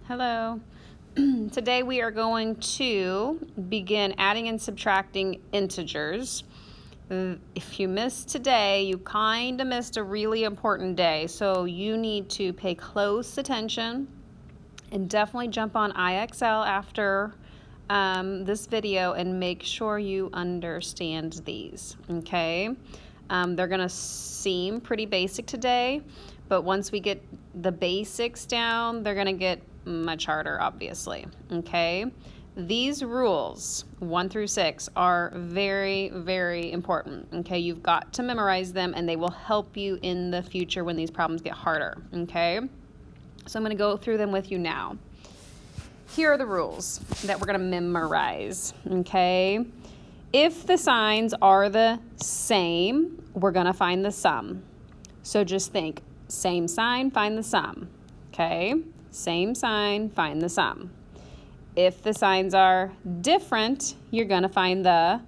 Hello. Today we are going to begin adding and subtracting integers. If you missed today, you kind of missed a really important day, so you need to pay close attention and definitely jump on IXL after this video and make sure you understand these, okay? They're going to seem pretty basic today, but once we get the basics down, they're going to get much harder, obviously, okay? These rules, 1 through 6, are very, very important, okay? You've got to memorize them, and they will help you in the future when these problems get harder, okay? So I'm going to go through them with you now. Here are the rules that we're going to memorize, okay? If the signs are the same, we're going to find the sum. So just think, same sign, find the sum, okay? Same sign, find the sum. If the signs are different, you're going to find the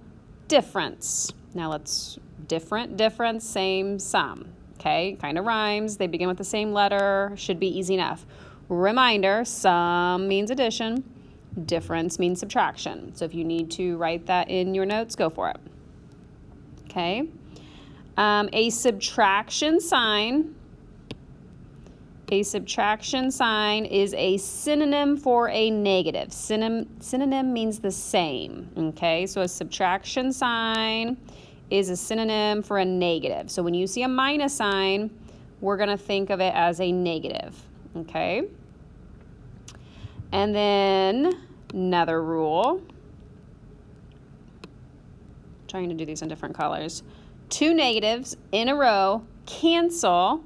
difference. Now let's difference, same sum. Okay, kind of rhymes. They begin with the same letter. Should be easy enough. Reminder, sum means addition. Difference means subtraction. So if you need to write that in your notes, go for it. Okay. A subtraction sign. A subtraction sign is a synonym for a negative. Synonym means the same, okay? So a subtraction sign is a synonym for a negative. So when you see a minus sign, we're going to think of it as a negative, okay? And then another rule. I'm trying to do these in different colors. 2 negatives in a row cancel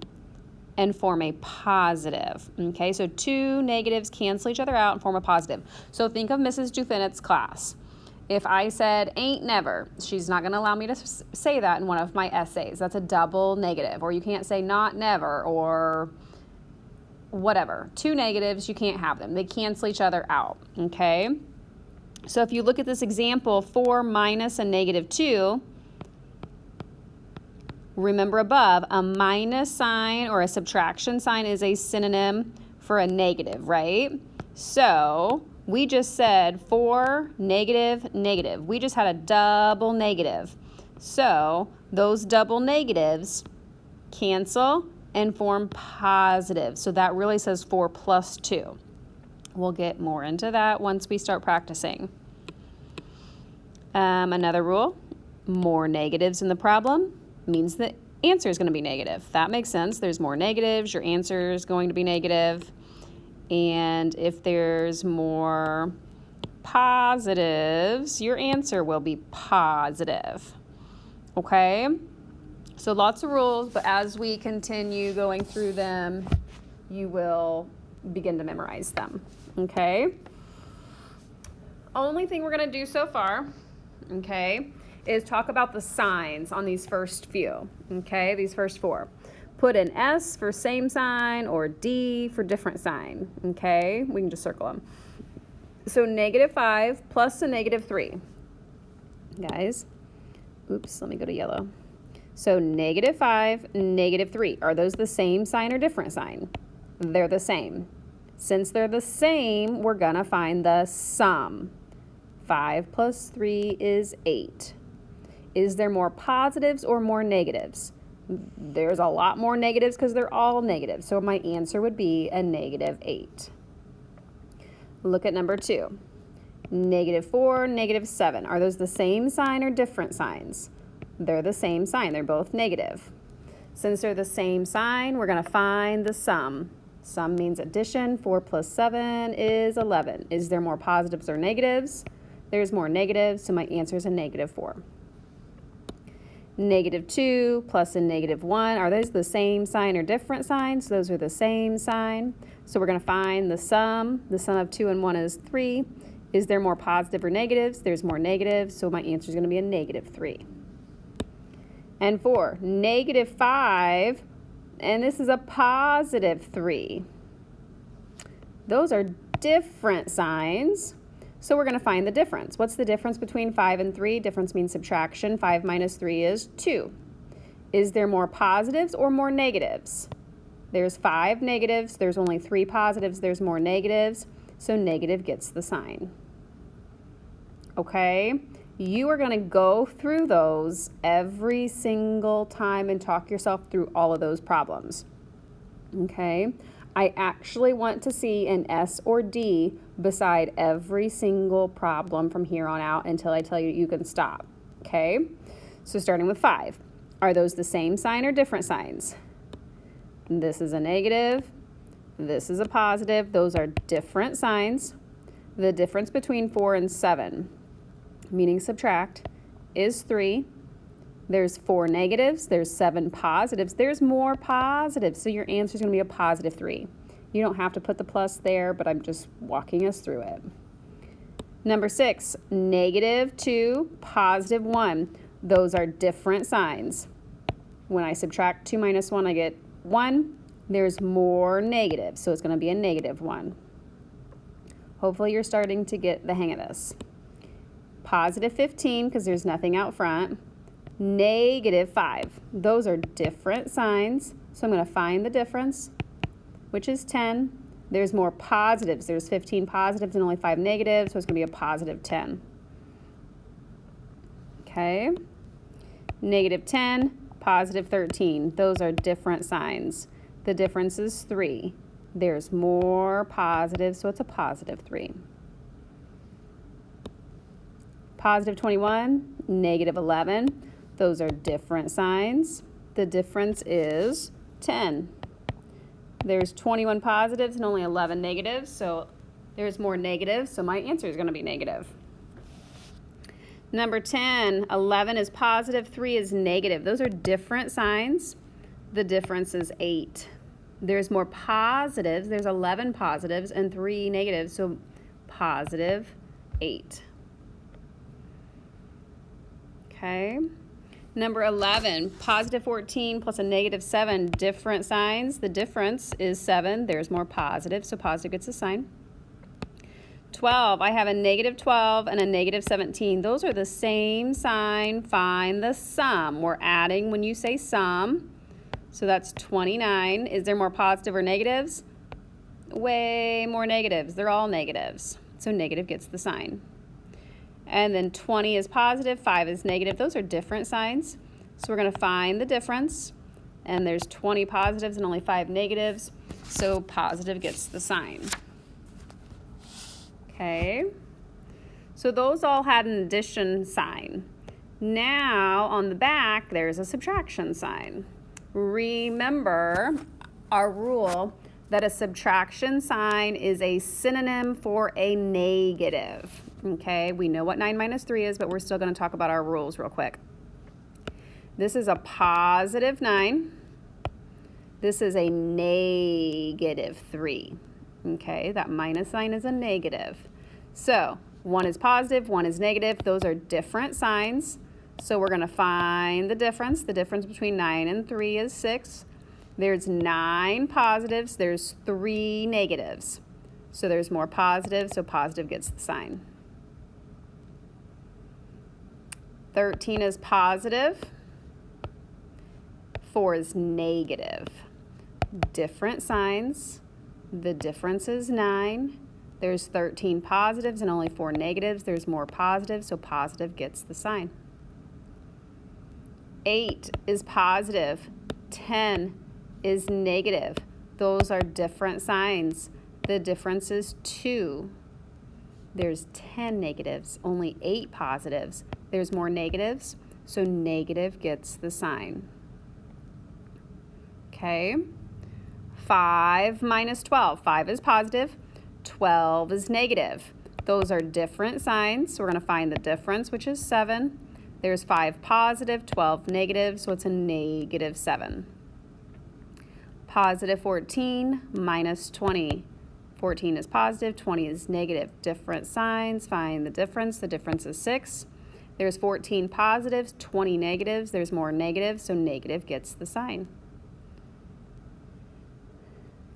and form a positive, okay? So 2 negatives cancel each other out and form a positive. So think of Mrs. Dufenet's class. If I said ain't never, she's not going to allow me to say that in one of my essays. That's a double negative. Or you can't say not never or whatever. 2 negatives, you can't have them. They cancel each other out, okay? So if you look at this example, 4 minus a negative 2, remember above, a minus sign or a subtraction sign is a synonym for a negative, right? So we just said 4, negative, negative. We just had a double negative. So those double negatives cancel and form positive. So that really says 4 plus 2. We'll get more into that once we start practicing. Another rule, more negatives in the problem means the answer is going to be negative. That makes sense. There's more negatives, your answer is going to be negative. And if there's more positives, your answer will be positive. Okay? So lots of rules, but as we continue going through them, you will begin to memorize them. Okay? Only thing we're going to do so far, okay, is talk about the signs on these first few, okay, these first 4. Put an S for same sign or D for different sign, okay? We can just circle them. So -5 plus a -3. Guys, oops, let me go to yellow. So -5, -3. Are those the same sign or different sign? They're the same. Since they're the same, we're gonna find the sum. 5 plus 3 is 8. Is there more positives or more negatives? There's a lot more negatives because they're all negative. So my answer would be a -8. Look at number 2. -4, -7. Are those the same sign or different signs? They're the same sign. They're both negative. Since they're the same sign, we're going to find the sum. Sum means addition. 4 plus 7 is 11. Is there more positives or negatives? There's more negatives, so my answer is a -4. -2 plus a -1. Are those the same sign or different signs? Those are the same sign. So we're going to find the sum. The sum of 2 and 1 is 3. Is there more positive or negatives? There's more negatives, so my answer is going to be a -3. And 4, -5, and this is a +3. Those are different signs. So we're going to find the difference. What's the difference between 5 and 3? Difference means subtraction. 5 minus 3 is 2. Is there more positives or more negatives? There's 5 negatives, there's only 3 positives, there's more negatives, so negative gets the sign. Okay? You are going to go through those every single time and talk yourself through all of those problems. Okay? I actually want to see an S or D beside every single problem from here on out until I tell you you can stop. Okay? So starting with 5. Are those the same sign or different signs? This is a negative. This is a positive. Those are different signs. The difference between 4 and 7, meaning subtract, is 3. There's 4 negatives, there's 7 positives, there's more positives, so your answer is going to be a positive 3. You don't have to put the plus there, but I'm just walking us through it. Number 6, negative 2, positive 1. Those are different signs. When I subtract 2 minus 1, I get 1. There's more negatives, so it's going to be a negative 1. Hopefully you're starting to get the hang of this. Positive 15, because there's nothing out front. Negative 5. Those are different signs, so I'm going to find the difference, which is 10. There's more positives. There's 15 positives and only 5 negatives, so it's going to be a positive 10. Okay. Negative 10, positive 13. Those are different signs. The difference is 3. There's more positives, so it's a positive 3. Positive 21, negative 11. Those are different signs. The difference is 10. There's 21 positives and only 11 negatives, so there's more negatives, so my answer is going to be negative. Number 10, 11 is positive, 3 is negative. Those are different signs. The difference is 8. There's more positives. There's 11 positives and 3 negatives, so positive 8. Okay. Number 11, positive 14 plus a negative 7, different signs. The difference is 7. There's more positive, so positive gets a sign. 12, I have a negative 12 and a negative 17. Those are the same sign. Find the sum. We're adding when you say sum. So that's 29. Is there more positive or negatives? Way more negatives. They're all negatives. So negative gets the sign. And then 20 is positive, 5 is negative. Those are different signs. So we're going to find the difference. And there's 20 positives and only 5 negatives. So positive gets the sign. Okay. So those all had an addition sign. Now on the back, there's a subtraction sign. Remember our rule that a subtraction sign is a synonym for a negative. Okay, we know what 9 minus 3 is, but we're still going to talk about our rules real quick. This is a positive 9. This is a negative 3. Okay, that minus sign is a negative. So 1 is positive, 1 is negative. Those are different signs. So we're going to find the difference. The difference between 9 and 3 is 6. There's 9 positives. There's 3 negatives. So there's more positives, so positive gets the sign. 13 is positive. 4 is negative. Different signs. The difference is 9. There's 13 positives and only 4 negatives. There's more positives, so positive gets the sign. 8 is positive. 10 is negative. Those are different signs. The difference is 2. There's 10 negatives, only 8 positives. There's more negatives, so negative gets the sign. Okay. 5 minus 12. 5 is positive. 12 is negative. Those are different signs, so we're going to find the difference, which is 7. There's 5 positive, 12 negative, so it's a negative 7. Positive 14 minus 20. 14 is positive, 20 is negative. Different signs, find the difference. The difference is 6. There's 14 positives, 20 negatives. There's more negatives, so negative gets the sign.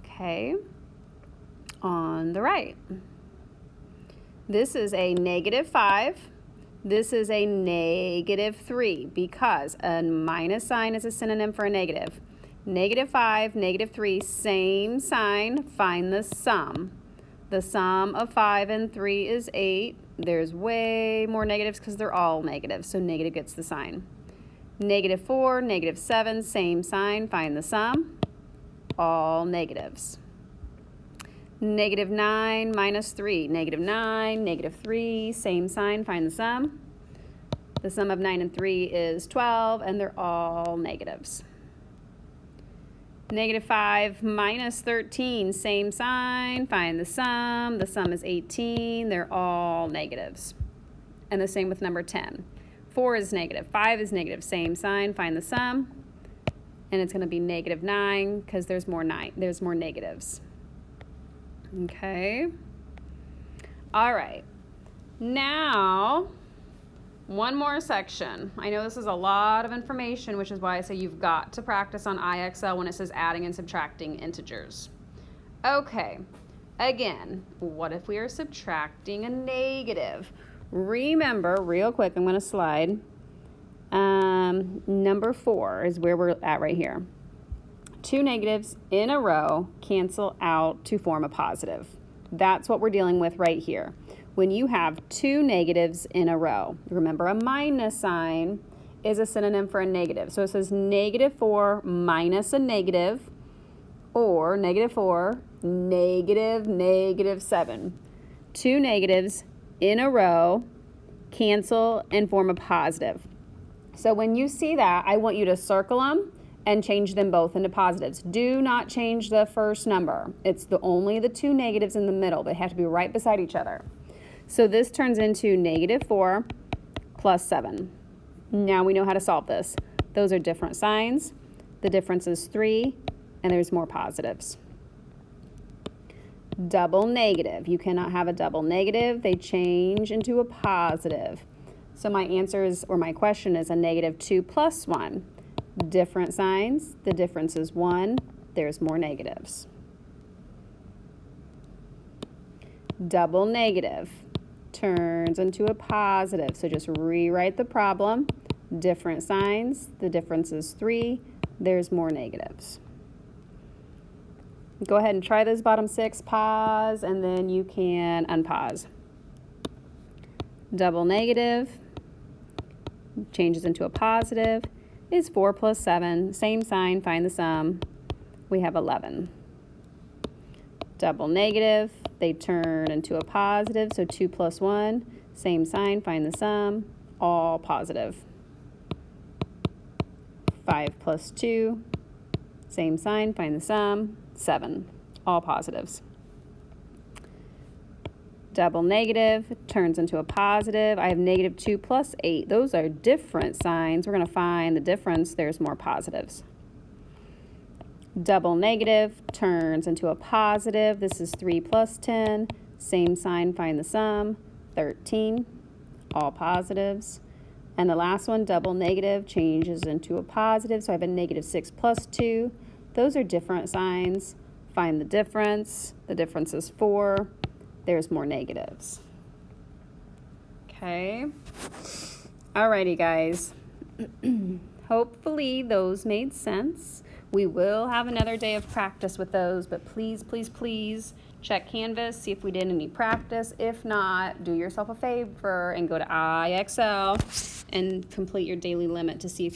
Okay, on the right. This is a negative 5. This is a negative 3 because a minus sign is a synonym for a negative. -5, -3, same sign, find the sum. The sum of 5 and 3 is 8. There's way more negatives because they're all negative, so negative gets the sign. -4, -7, same sign, find the sum. All negatives. -9 minus 3, -9, -3, same sign, find the sum. The sum of 9 and 3 is 12, and they're all negatives. -5 minus 13, same sign, find the sum. The sum is 18, they're all negatives. And the same with number 10. 4 is negative, 5 is negative, same sign, find the sum. And it's going to be -9 because there's more negatives. Okay. All right. Now, one more section. I know this is a lot of information, which is why I say you've got to practice on IXL when it says adding and subtracting integers. Okay. Again, what if we are subtracting a negative? Remember, real quick, I'm going to slide. Number 4 is where we're at right here. 2 negatives in a row cancel out to form a positive. That's what we're dealing with right here. When you have 2 negatives in a row, remember a minus sign is a synonym for a negative. So it says -4 minus a negative, or -4, -7. 2 negatives in a row cancel and form a positive. So when you see that, I want you to circle them and change them both into positives. Do not change the first number. It's only the 2 negatives in the middle. They have to be right beside each other. So this turns into -4 plus 7. Now we know how to solve this. Those are different signs. The difference is 3, and there's more positives. Double negative. You cannot have a double negative. They change into a positive. So my answer is, or my question is, a -2 plus 1. Different signs. The difference is 1. There's more negatives. Double negative turns into a positive. So just rewrite the problem. Different signs. The difference is 3. There's more negatives. Go ahead and try those bottom 6. Pause, and then you can unpause. Double negative changes into a positive is 4 plus 7. Same sign, find the sum. We have 11. Double negative, they turn into a positive, so 2 plus 1. Same sign, find the sum. All positive. 5 plus 2. Same sign, find the sum. 7. All positives. Double negative turns into a positive. I have -2 plus 8. Those are different signs. We're going to find the difference. There's more positives. Double negative turns into a positive. This is 3 plus 10. Same sign, find the sum. 13. All positives. And the last one, double negative, changes into a positive. So I have a -6 plus 2. Those are different signs. Find the difference. The difference is 4. There's more negatives. Okay. Alrighty, guys. Hopefully those made sense. We will have another day of practice with those, but please, please, please check Canvas, see if we did any practice. If not, do yourself a favor and go to IXL and complete your daily limit to see if you